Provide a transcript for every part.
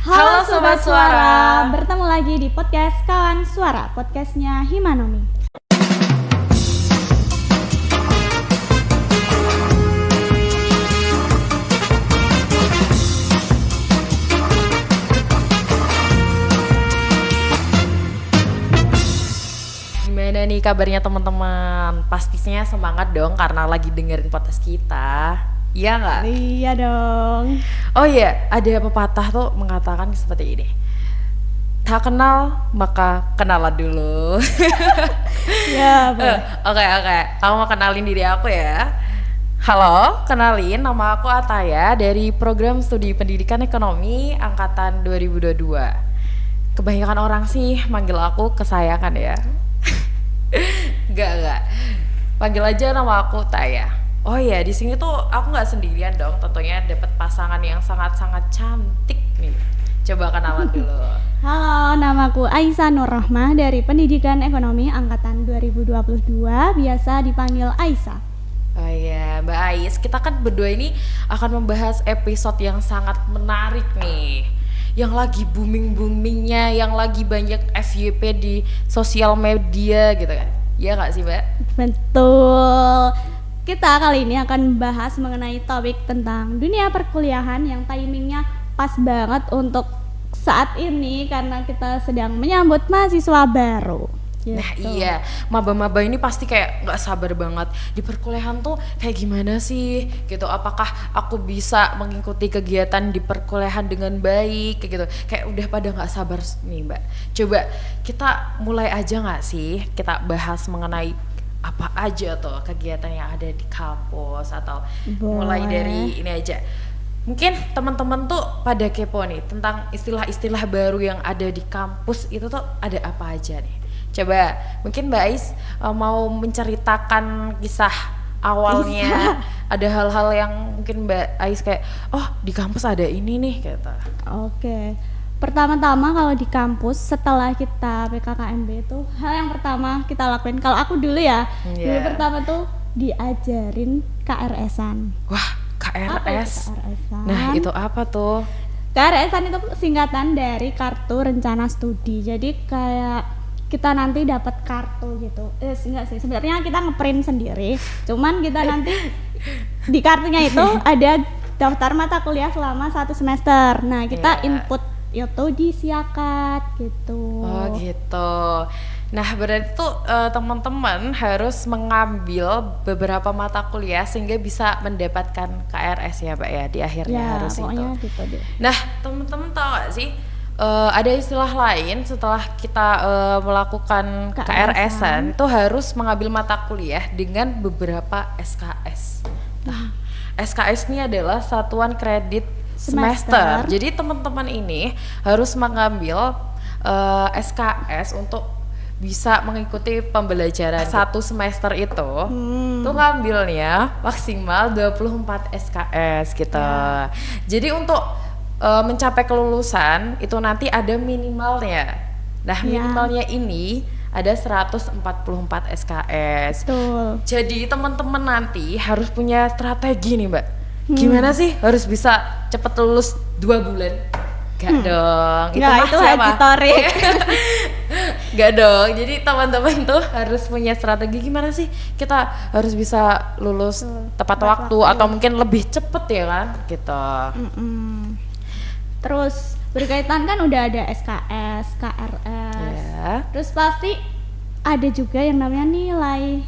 Halo Sobat Suara, bertemu lagi di podcast Kawan Suara, podcastnya Himanomi. Gimana nih kabarnya teman-teman? Pastinya semangat dong karena lagi dengerin podcast kita. Iya nggak? Iya dong. Oh iya, ada pepatah tuh mengatakan seperti ini. Tak kenal maka kenalan dulu. Ya, boleh. Oke. Kamu mau kenalin diri aku ya? Halo, kenalin nama aku Ataya dari program studi pendidikan ekonomi angkatan 2022. Kebanyakan orang sih manggil aku kesayangan ya. Enggak. Panggil aja nama aku Taya. Oh iya, di sini tuh aku nggak sendirian dong. Tentunya dapat pasangan yang sangat-sangat cantik nih. Coba kenalan dulu. Halo, namaku Aisyah Nur Rahmah dari Pendidikan Ekonomi angkatan 2022, biasa dipanggil Aisyah. Oh iya, Mbak Ais, kita kan berdua ini akan membahas episode yang sangat menarik nih. Yang lagi booming-boomingnya, yang lagi banyak FYP di sosial media gitu kan. Iya nggak sih, Mbak? Betul. Kita kali ini akan bahas mengenai topik tentang dunia perkuliahan yang timingnya pas banget untuk saat ini karena kita sedang menyambut mahasiswa baru. Gitu. Nah iya, maba-maba ini pasti kayak gak sabar banget di perkuliahan tuh kayak gimana sih gitu. Apakah aku bisa mengikuti kegiatan di perkuliahan dengan baik kayak gitu. Kayak udah pada gak sabar nih Mbak. Coba kita mulai aja gak sih kita bahas mengenai apa aja tuh kegiatan yang ada di kampus atau mulai dari ini aja. Mungkin teman-teman tuh pada kepo nih tentang istilah-istilah baru yang ada di kampus itu tuh ada apa aja nih. Coba mungkin Mbak Ais mau menceritakan kisah awalnya. Ada hal-hal yang mungkin Mbak Ais kayak oh di kampus ada ini nih gitu. Oke. Pertama-tama kalau di kampus setelah kita PKKMB itu hal yang pertama kita lakuin, kalau aku dulu ya, dulu pertama tuh diajarin KRS-an. Wah, KRS. Apa itu KRS-an? Nah, itu apa tuh? KRS-an itu singkatan dari Kartu Rencana Studi. Jadi kayak kita nanti dapat kartu gitu. Enggak sih, sebenarnya kita ngeprint sendiri. Cuman kita nanti di kartunya itu ada daftar mata kuliah selama 1 semester. Nah, kita input itu di Siakat gitu. Oh gitu. Nah berarti tuh teman-teman harus mengambil beberapa mata kuliah sehingga bisa mendapatkan KRS ya Pak ya di akhirnya Ya, harus itu. gitu deh. Nah teman-teman tahu gak sih ada istilah lain setelah kita melakukan KRS-an itu harus mengambil mata kuliah dengan beberapa SKS. Nah SKS ini adalah satuan kredit semester. Jadi teman-teman ini harus mengambil SKS untuk bisa mengikuti pembelajaran 1 semester itu. Tuh ngambilnya maksimal 24 SKS gitu. Jadi untuk mencapai kelulusan itu nanti ada minimalnya. Nah, minimalnya ini ada 144 SKS. Betul. Jadi teman-teman nanti harus punya strategi nih, Mbak. Gimana sih harus bisa cepet lulus 2 bulan? Gak dong. Itu editorik. Gak dong. Jadi teman-teman tuh harus punya strategi gimana sih kita harus bisa lulus tepat waktu atau mungkin lebih cepet ya kan gitu. Terus berkaitan kan udah ada SKS, KRS. Terus pasti ada juga yang namanya nilai.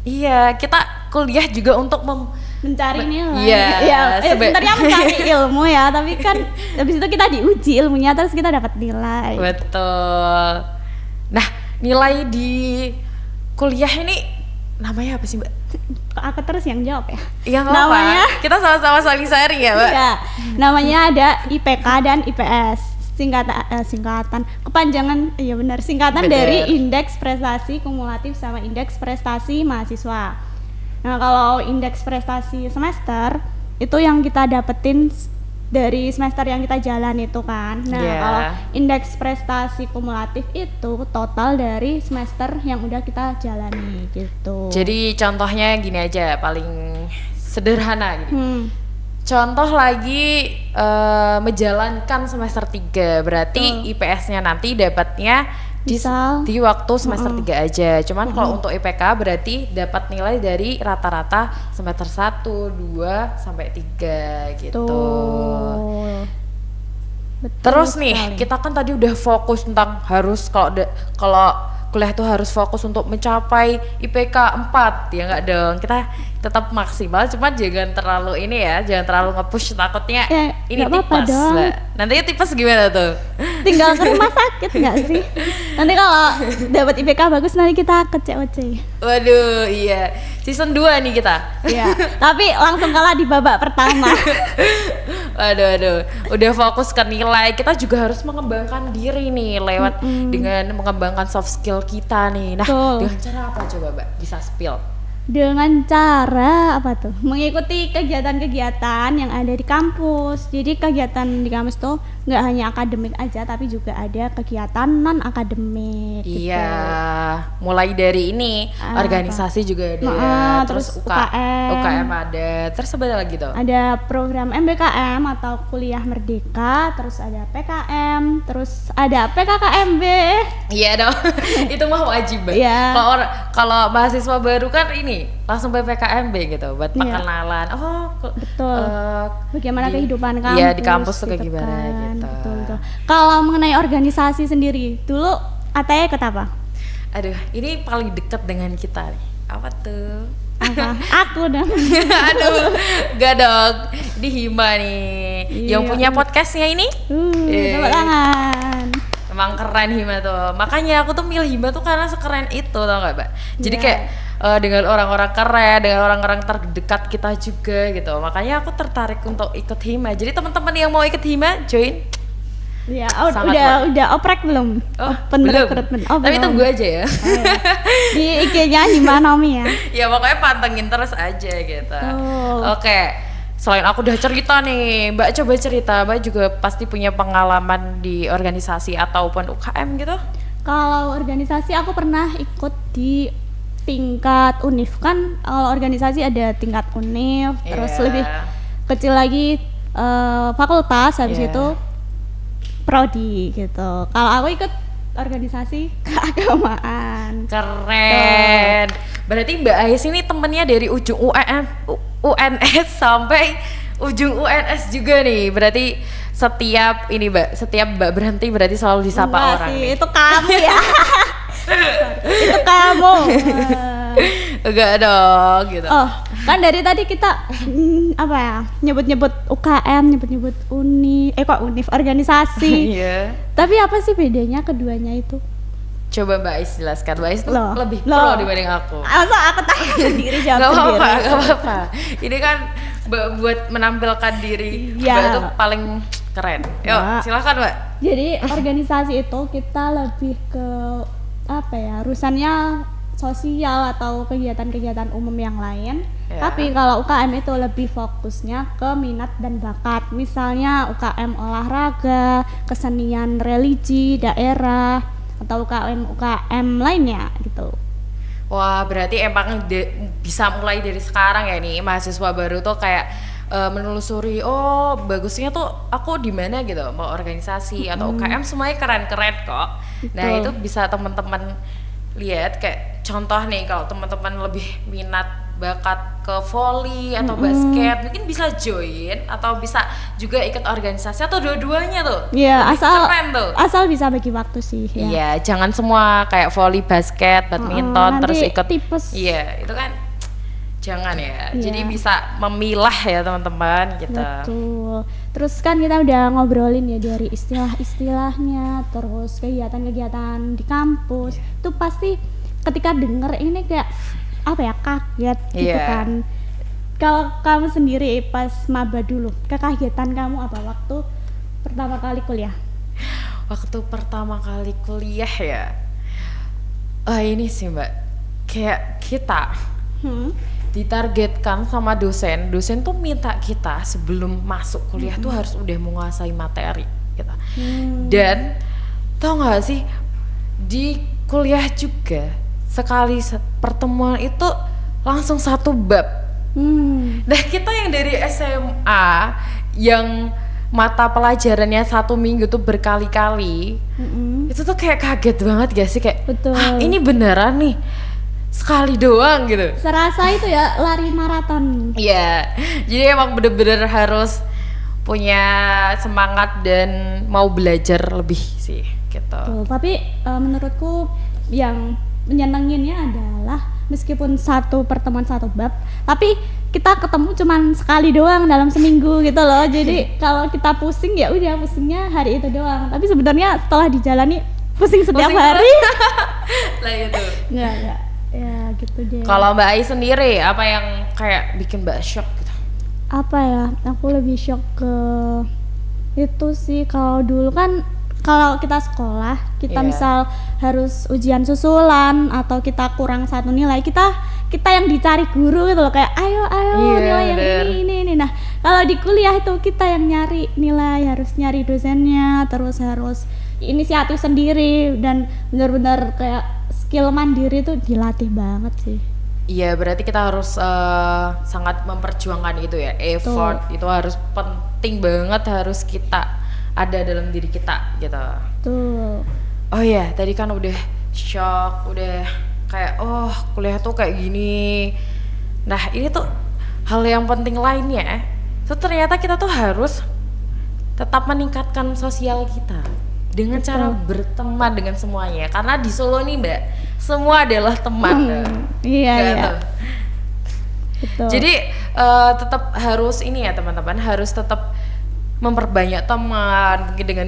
Iya, kita kuliah juga untuk mencari nilai. Iya, sebenarnya mencari ilmu ya, tapi kan habis itu kita diuji ilmunya terus kita dapat nilai. Betul. Nah, nilai di kuliah ini namanya apa sih, Mbak? Aku terus yang jawab ya. Yang namanya apa? Kita sama-sama saling sharing ya, Mbak. Iya. Namanya ada IPK dan IPS. Singkatan kepanjangan singkatan dari Indeks Prestasi Kumulatif sama Indeks Prestasi Mahasiswa. Nah, kalau indeks prestasi semester itu yang kita dapetin dari semester yang kita jalan itu kan. Nah, kalau indeks prestasi kumulatif itu total dari semester yang udah kita jalani gitu. Jadi contohnya gini aja, paling sederhana gitu. contoh lagi menjalankan semester 3 berarti IPS-nya nanti dapatnya Misal, di waktu semester 3 aja. Cuman kalau untuk IPK berarti dapat nilai dari rata-rata semester 1, 2 sampai 3 gitu. tuh. Betul Terus nih, sekali. kita kan tadi udah fokus tentang harus kalau kuliah tuh harus fokus untuk mencapai IPK 4, ya nggak dong? Kita tetap maksimal, cuma jangan terlalu ini ya, jangan terlalu nge-push takutnya Ya, ini nggak apa-apa tipes, dong. Mbak. Nantinya tipes gimana tuh? Tinggal ke rumah sakit nggak sih? Nanti kalau dapat IPK bagus nanti kita ke COC. Waduh, iya. Season 2 nih kita. Ya, tapi langsung kalah di babak pertama. Waduh, udah fokus ke nilai. Kita juga harus mengembangkan diri nih lewat dengan mengembangkan soft skill kita nih. Nah, Betul. dengan cara apa coba, Mbak? Bisa spill. Dengan cara apa tuh? Mengikuti kegiatan-kegiatan yang ada di kampus. Jadi kegiatan di kampus tuh nggak hanya akademik aja, tapi juga ada kegiatan non akademik. Iya, mulai dari ini organisasi juga ada, terus UKM ada, terus apa lagi tuh? Ada program MBKM atau kuliah merdeka, terus ada PKM, terus ada PKKMB. Iya dong, itu mah wajib, Mbak. Iya. Kalau mahasiswa baru kan ini langsung PPKMB gitu, buat Iya. pengenalan. Oh, Betul. Bagaimana kehidupan kampus? Iya, di kampus tuh kayak gitu gimana kan. gitu. Betul. Kalau mengenai organisasi sendiri, dulu Ataya ikut apa? Aduh, ini paling deket dengan kita nih. Apa tuh? Apa? Aku dong. Aduh, gak dong. Di Hima nih. Iya. Yang punya podcastnya ini. Tepuk tangan. Emang keren Hima tuh. Makanya aku tuh milih Hima tuh karena sekeren itu, tau gak, Mbak? Jadi Iya. kayak dengan orang-orang keren, dengan orang-orang terdekat kita juga gitu. Makanya aku tertarik untuk ikut Hima. Jadi teman-teman yang mau ikut Hima, join. Ya, Sangat udah oprek belum? Open belum. recruitment. Tapi belum. tunggu aja ya. Di IG-nya Himanomi ya. Ya pokoknya pantengin terus aja gitu. Betul. Oke. Selain aku udah cerita nih, Mbak coba cerita. Mbak juga pasti punya pengalaman di organisasi ataupun UKM gitu. Kalau organisasi aku pernah ikut di tingkat univ, kan kalau organisasi ada tingkat univ, terus Iya. lebih kecil lagi fakultas, habis Iya. itu prodi gitu. Kalau aku ikut organisasi keagamaan. Keren. Berarti Mbak Ais ini temennya dari ujung UNS sampai ujung UNS juga nih. Berarti setiap Mbak berhenti berarti selalu disapa Enggak orang sih, nih. itu kamu ya. Itu kamu. Enggak dong gitu. Oh, kan dari tadi kita apa ya? Nyebut-nyebut UKM, nyebut-nyebut univ organisasi. Iya. Tapi apa sih bedanya keduanya itu? Coba Mbak Ais jelaskan. Mbak Ais tuh Loh, lebih loh. pro dibanding aku. Masa aku tanya sendiri jawab Gak sendiri. apa-apa, gak apa-apa. Ini kan buat menampilkan diri. Iya. Mbak tuh paling keren. Yuk, Mbak. silakan Mbak. Jadi organisasi itu kita lebih ke apa ya? Urusannya sosial atau kegiatan-kegiatan umum yang lain. Ya. Tapi kalau UKM itu lebih fokusnya ke minat dan bakat. Misalnya UKM olahraga, kesenian religi daerah, atau UKM lainnya gitu. Wah, berarti emang bisa mulai dari sekarang ya nih mahasiswa baru tuh kayak menelusuri, oh bagusnya tuh aku di mana gitu, mau organisasi atau UKM semuanya keren-keren kok. Nah, Betul. itu bisa teman-teman lihat kayak contoh nih kalau teman-teman lebih minat bakat ke volley atau basket, mungkin bisa join atau bisa juga ikut organisasi atau dua-duanya tuh. Iya, Lebih asal keren tuh. asal bisa bagi waktu sih ya. Iya, jangan semua kayak volley, basket, badminton nanti terus ikut. tipes. Iya, itu kan jangan ya. Iya. Jadi bisa memilah ya teman-teman gitu. Betul. Terus kan kita udah ngobrolin ya dari istilah-istilahnya, terus kegiatan-kegiatan di kampus. Itu pasti ketika denger ini kayak apa ya, kaget gitu Iya. kan. Kalau kamu sendiri pas maba dulu, kekagetan kamu apa waktu pertama kali kuliah? Waktu pertama kali kuliah ya. Ini sih Mbak, kayak kita ditargetkan sama dosen tuh minta kita sebelum masuk kuliah tuh harus udah menguasai materi gitu. Dan tau gak sih, di kuliah juga sekali pertemuan itu langsung satu bab Nah kita yang dari SMA yang mata pelajarannya 1 minggu tuh berkali-kali, itu tuh kayak kaget banget gak sih, kayak Betul. ini beneran nih sekali doang gitu. Serasa itu ya lari maraton. Iya, jadi emang bener-bener harus punya semangat dan mau belajar lebih sih gitu. Tuh, tapi menurutku yang menyenenginnya adalah meskipun satu pertemuan satu bab, tapi kita ketemu cuman sekali doang dalam seminggu gitu loh. Jadi kalau kita pusing ya udah pusingnya hari itu doang. Tapi sebenarnya setelah dijalani pusing setiap Pusing hari. Lah itu. Enggak. Ya gitu deh. Kalau Mbak Ai sendiri apa yang kayak bikin Mbak shock gitu? Apa ya? Aku lebih shock ke itu sih. Kalau dulu kan kalau kita sekolah, kita Iya. misal harus ujian susulan atau kita kurang satu nilai, kita yang dicari guru gitu loh, kayak ayo Iya, nilai yang bener. ini. Nah, kalau di kuliah itu kita yang nyari nilai, harus nyari dosennya, terus harus inisiatif sendiri dan benar-benar kayak skill mandiri itu dilatih banget sih. Iya, berarti kita harus sangat memperjuangkan itu ya, effort itu harus penting banget, harus kita ada dalam diri kita gitu. Tuh. Oh iya, tadi kan udah shock, udah kayak oh kuliah tuh kayak gini. Nah ini tuh hal yang penting lainnya, tuh ternyata kita tuh harus tetap meningkatkan sosial kita dengan cara berteman dengan semuanya. Karena di Solo nih Mbak, semua adalah teman. Iya. Gitu. Betul. Jadi tetap harus ini ya teman-teman, harus tetap memperbanyak teman, mungkin dengan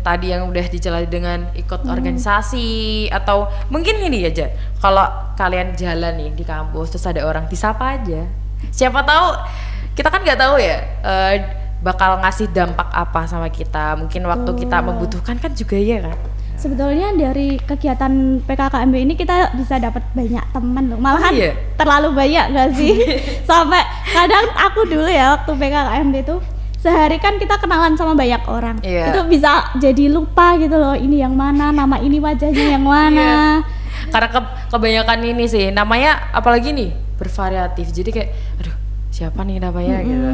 tadi yang udah dijelasin dengan ikut organisasi, atau mungkin ini aja, kalau kalian jalan nih di kampus terus ada orang disapa aja, siapa tahu kita kan nggak tahu ya bakal ngasih dampak apa sama kita, mungkin waktu kita membutuhkan kan juga ya kan. Sebetulnya dari kegiatan PKKMB ini kita bisa dapat banyak teman loh. Malahan Iya. terlalu banyak gak sih? Sampai kadang aku dulu ya waktu PKKMB tuh sehari kan kita kenalan sama banyak orang. Iya. Itu bisa jadi lupa gitu loh, ini yang mana, nama ini wajahnya yang mana. Karena kebanyakan ini sih namanya, apalagi nih bervariatif, jadi kayak aduh siapa nih namanya gitu.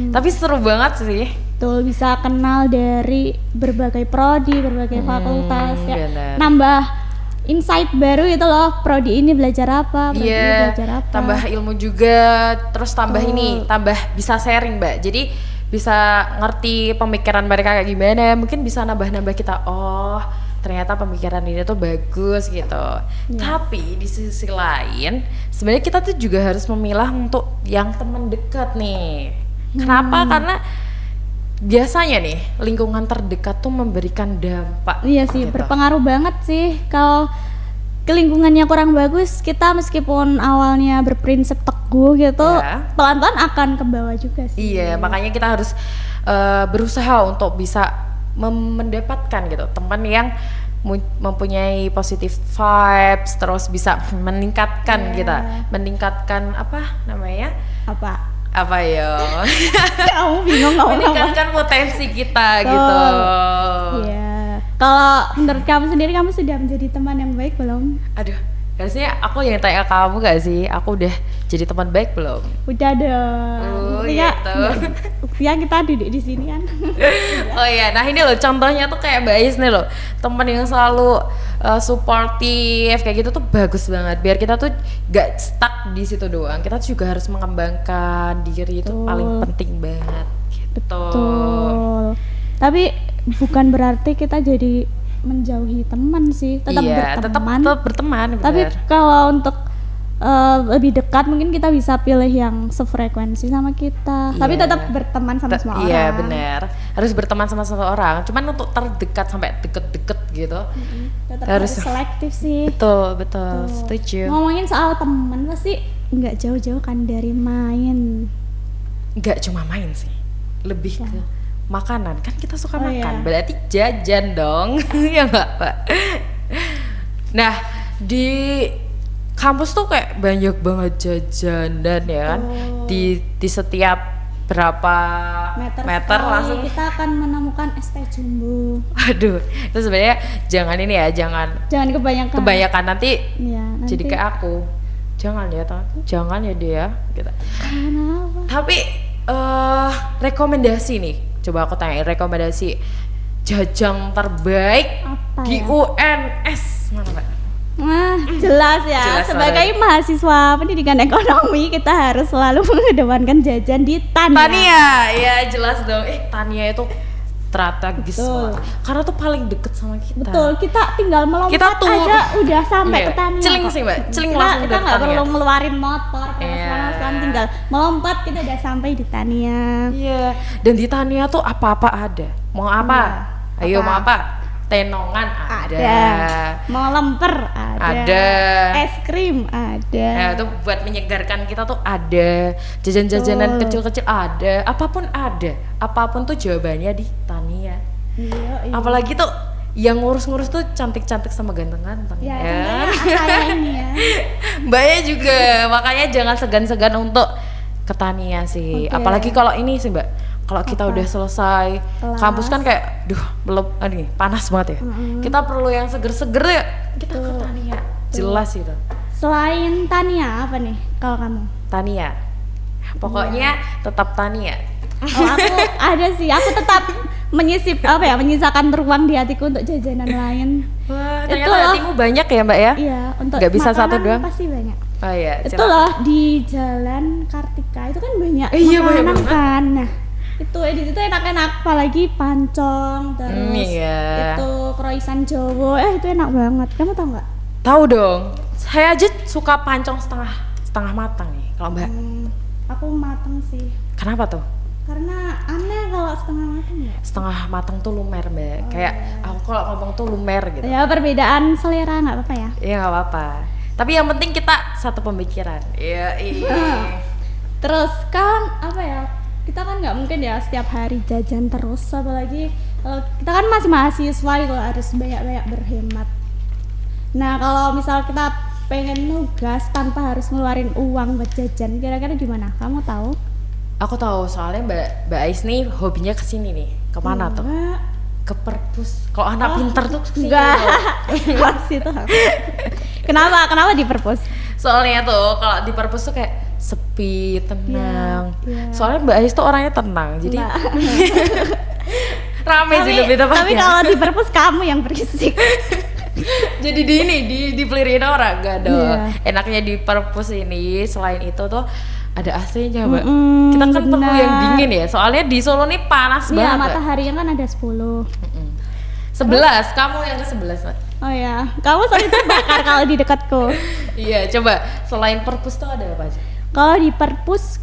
Tapi seru banget sih. Tuh bisa kenal dari berbagai prodi, berbagai fakultas, ya, benar. nambah insight baru itu loh, prodi ini belajar apa, prodi ini Iya, belajar apa. tambah ilmu juga, terus tambah ini, tambah bisa sharing Mbak. Jadi bisa ngerti pemikiran mereka kayak gimana, mungkin bisa nambah-nambah kita, oh ternyata pemikiran ini tuh bagus gitu. Tapi di sisi lain, sebenarnya kita tuh juga harus memilah untuk yang teman dekat nih. Kenapa? Karena biasanya nih lingkungan terdekat tuh memberikan dampak. Iya sih, gitu. berpengaruh banget sih. Kalau ke lingkungannya kurang bagus, kita meskipun awalnya berprinsip teguh gitu, Ya. pelan-pelan akan ke bawah juga sih. Iya, makanya kita harus berusaha untuk bisa mendapatkan gitu teman yang mempunyai positive vibes, terus bisa meningkatkan kita, meningkatkan apa namanya? Apa ya? Kamu bingung ngomong apa? Meningkatkan potensi kita gitu. Iya. Kalau menurut kamu sendiri, kamu sudah menjadi teman yang baik belum? Aduh, harusnya aku yang tanya ke kamu gak sih? Aku udah jadi teman baik belum? Udah dong. Oh, Buktinya- gitu. Buktinya kita duduk di sini kan. Oh iya, nah ini loh contohnya tuh kayak Mbak Is nih loh, teman yang selalu suportif kayak gitu tuh bagus banget. Biar kita tuh gak stuck di situ doang, kita tuh juga harus mengembangkan diri, itu paling penting banget. Gitu. Betul. Tapi bukan berarti kita jadi menjauhi teman sih, tetap Iya, berteman. tetap berteman. Tapi Benar. kalau untuk lebih dekat mungkin kita bisa pilih yang sefrekuensi sama kita. Tapi Iya. tetap berteman sama semua orang. Iya benar, harus berteman sama semua orang. Cuman untuk terdekat sampai deket-deket gitu, Tetap Harus. harus selektif sih. betul, setuju. Ngomongin soal teman pasti nggak jauh-jauh kan dari main. Nggak cuma main sih, lebih ke makanan, kan kita suka Oh, makan, iya. berarti jajan dong. Ya nggak Pak? Nah di kampus tuh kayak banyak banget jajanan ya kan, di setiap berapa meter sekali langsung. kita akan menemukan es teh jumbo. Aduh, itu sebenarnya jangan ini ya, jangan Jangan kebanyakan. kebanyakan, nanti Iya, nanti jadi kayak aku Jangan ya, jangan ya dia gitu. Kenapa? Tapi rekomendasi nih, coba aku tanya rekomendasi jajang terbaik Apa di ya? UNS mana Mbak? Nah, jelas ya. Jelas Sebagai mahasiswa pendidikan ekonomi, kita harus selalu mengedepankan jajan di Tania. Tania, ya jelas dong. Tania itu strategis Betul. banget. Karena tuh paling deket sama kita. Betul, kita tinggal melompat Kita tuh- aja udah sampai Iya, ke Tania. celing kok. sih, Mbak. Celing kita, langsung kita udah ke nggak Tania. perlu ngeluarin motor, Iya. tinggal melompat kita udah sampai di Tania. Iya, dan di Tania tuh apa-apa ada. Mau apa? Iya, Ayo apa? mau apa? Tenongan ada. Mau lemper ada. Ada. Es krim ada. Nah, itu buat menyegarkan kita tuh ada. Jajan-jajanan Betul. kecil-kecil ada. Apapun ada. Apapun tuh jawabannya di Tania. Iya, iya. Apalagi tuh yang ngurus-ngurus tuh cantik-cantik sama ganteng-ganteng. Ya, contohnya saya ini ya. Mbaknya juga, makanya jangan segan-segan untuk ke Tania sih. Oke. Apalagi kalau ini sih Mbak. Kalau kita Apa? udah selesai Kelas. kampus kan kayak, belum, ini panas banget ya. Kita perlu yang seger-seger ya. Kita ke Tania. Jelas itu. Selain Tania apa nih kalau kamu? Tania. Pokoknya tetap Tania. Oh, aku ada sih. Aku tetap menyisakan ruang di hatiku untuk jajanan lain. Wah, Itu ternyata loh. hatimu banyak ya Mbak ya? Iya, untuk Nggak bisa makanan satu doang? pasti banyak. Oh iya. Itu silakan. loh di Jalan Kartika itu kan banyak Iya, banyak makanan banget. kan. Nah, itu di situ enak-enak apalagi pancong terus iya. itu kroisan Jawa. Itu enak banget. Kamu tau nggak? Tahu dong. Saya aja suka pancong setengah matang nih. Kalau Mbak, Aku mateng sih. kenapa tuh? Karena aneh kalau setengah mateng ya. Setengah matang tuh lumer Mbak. Kayak aku kalau ngomong tuh lumer gitu. Ya perbedaan selera nggak apa-apa ya. Iya nggak apa-apa. Tapi yang penting kita satu pemikiran. Iya iya. Terus kan apa ya? Kita kan nggak mungkin ya setiap hari jajan terus, apalagi kita kan masih mahasiswa gitu harus banyak-banyak berhemat. Nah kalau misal kita pengen nugas tanpa harus ngeluarin uang buat jajan, kira-kira gimana? Kamu tahu? Aku tahu soalnya Mbak Ais nih hobinya kesini nih. Kemana tuh? Enggak. Ke perpus. Kalau anak pinter tuh kesini. Enggak. loh. Pas itu. Kenapa di perpus? Soalnya tuh kalau di perpus tuh kayak sepi, tenang. Iya. Soalnya Mbak Ais tuh orangnya tenang. Jadi Enggak. rame sih lebih tepatnya. Tapi kalau di perpus kamu yang berisik. Jadi dipelirin orang gak ada. Iya. Enaknya di perpus ini selain itu tuh ada AC-nya, Mbak. Mm-mm, Kita kan perlu benar. yang dingin ya. Soalnya di Solo nih panas Iya, banget. Mbak. mataharinya kan ada 10. 11, kamu yang ke-11, Mbak. Oh ya, kamu sering terbakar kalau di dekatku. Iya, coba selain perpus tuh ada apa aja? Kalau di perpus,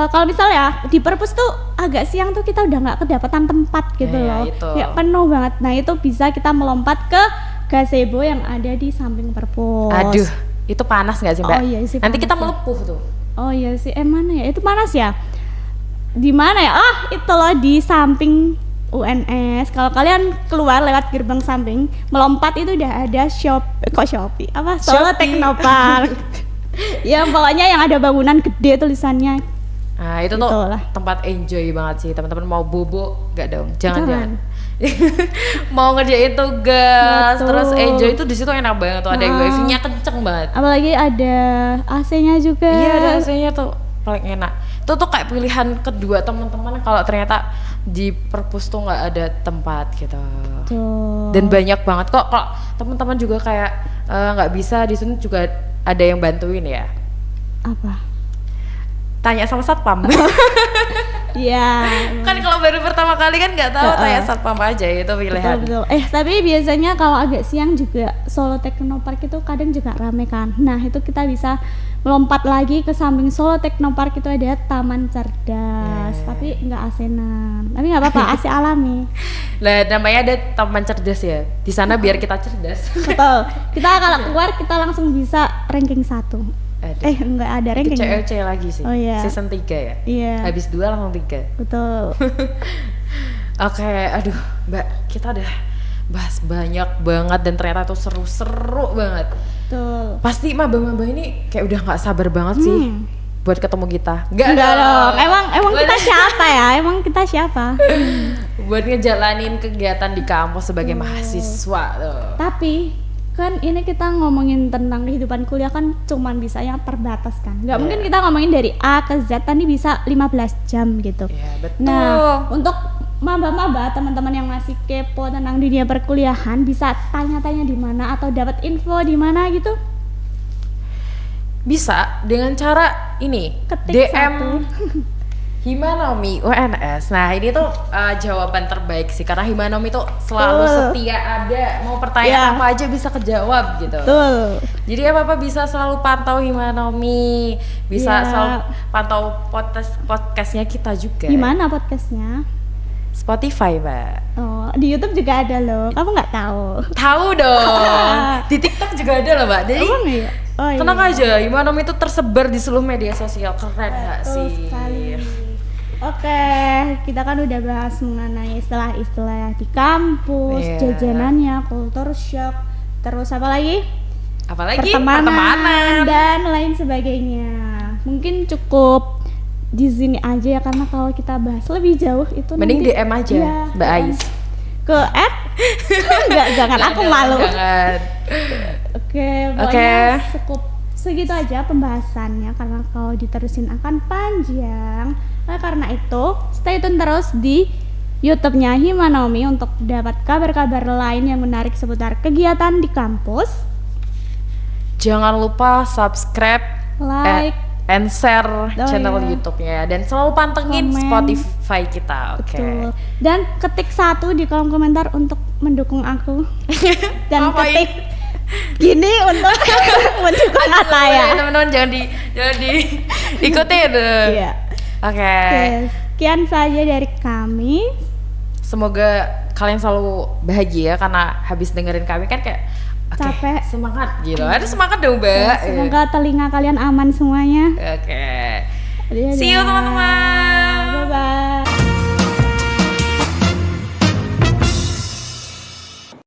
kalau misalnya di perpus tuh agak siang tuh kita udah nggak kedapatan tempat gitu Iya, loh. itu. Ya penuh banget. Nah itu bisa kita melompat ke gazebo yang ada di samping perpus. Aduh, itu panas nggak sih, Mbak? Oh iya sih, Nanti panas kita ya. melepuh tuh. Oh iya sih, mana ya? Itu panas ya? Di mana ya? Ah itu loh di samping UNS. Kalau kalian keluar lewat gerbang samping, melompat itu udah ada Shopee. Apa? Solo Shopee. Technopark. Ya pokoknya yang ada bangunan gede tulisannya. Nah, itu tuh Itulah. tempat enjoy banget sih. Teman-teman mau bobo nggak dong? Jangan. Jangan. Mau ngerjain tugas, Betul. terus enjoy itu di situ enak banget tuh. Ada Nah. wifi-nya kenceng banget. Apalagi ada AC-nya juga. Iya, ada AC-nya tuh paling enak. Itu tuh kayak pilihan kedua teman-teman kalau ternyata di perpus tuh nggak ada tempat gitu. Tuh. Dan banyak banget kok. Kalau teman-teman juga kayak nggak bisa di sini juga ada yang bantuin ya. Apa? Tanya sama satpam. Iya. Kan kalau baru pertama kali kan nggak tahu, tanya satpam aja itu pilihan. Betul. Tapi biasanya kalau agak siang juga Solo Technopark itu kadang juga rame kan. Nah itu kita bisa melompat lagi ke samping Solo Technopark itu ada Taman Cerdas. Tapi nggak AC-nan. Tapi nggak apa-apa, AC alami. Lah namanya ada taman cerdas ya. Di sana biar kita cerdas. Betul. Kita kalau keluar kita langsung bisa ranking 1. Aduh. Nggak ada Itu ranking. CLC lagi sih. Oh, iya. Season 3 ya. Iya. Habis 2 langsung 3. Betul. Oke, aduh Mbak, kita udah bahas banyak banget dan ternyata tuh seru-seru banget. Betul. Pasti maba-maba ini kayak udah nggak sabar banget sih buat ketemu kita. Enggak dong. Emang kita siapa ya? Emang kita siapa? Buat ngejalanin kegiatan di kampus sebagai mahasiswa tuh. Tapi kan ini kita ngomongin tentang kehidupan kuliah kan cuman bisa yang terbatas kan. Nggak Iya. mungkin kita ngomongin dari A ke Z tadi bisa 15 jam gitu. Iya, betul. Nah, untuk maba-maba teman-teman yang masih kepo tentang dunia perkuliahan bisa tanya-tanya di mana atau dapat info di mana gitu. Bisa dengan cara ini Ketik DM satu. Himanomi UNS. Nah ini tuh jawaban terbaik sih karena Himanomi tuh selalu Betul. setia ada. Mau pertanyaan Ya. apa aja bisa kejawab gitu. Betul. Jadi apa-apa bisa selalu pantau Himanomi. Bisa Ya. selalu pantau podcastnya kita juga. Di mana podcastnya? Spotify, Mbak. Oh, di YouTube juga ada loh. Kamu nggak tahu? Tahu dong. Di TikTok juga ada loh, Mbak. Jadi Emang iya? Oh, iya. tenang aja, Himanomi itu tersebar di seluruh media sosial. Keren nggak Betul sih? sekali. Oke, kita kan udah bahas mengenai istilah-istilah di kampus, Iya. jajanannya, culture shock, terus apa lagi? Apalagi Pertemanan dan lain sebagainya. Mungkin cukup di sini aja ya karena kalau kita bahas lebih jauh itu Mending nanti, DM aja, iya, Mbak DM. Ais. Ke enggak, jangan aku malu. Jangan. Oke, Oke. pokoknya cukup segitu aja pembahasannya karena kalau diterusin akan panjang. Nah, karena itu stay tune terus di YouTube-nya Himanomi untuk dapat kabar-kabar lain yang menarik seputar kegiatan di kampus. Jangan lupa subscribe, Like, and share Oh, channel iya. YouTube-nya dan selalu pantengin Komen. Spotify kita. Oke. betul. Dan ketik 1 di kolom komentar untuk mendukung aku. Dan Ngapain? ketik gini untuk mendukung Ataya. Teman-teman jangan ikutin. Iya. Oke. Oke, sekian saja dari kami. Semoga kalian selalu bahagia karena habis dengerin kami kan kayak oke, Capek. semangat gitu. Ada semangat dong, Mbak. Semoga telinga kalian aman semuanya. Oke. Dadah. See you, teman-teman. Bye bye.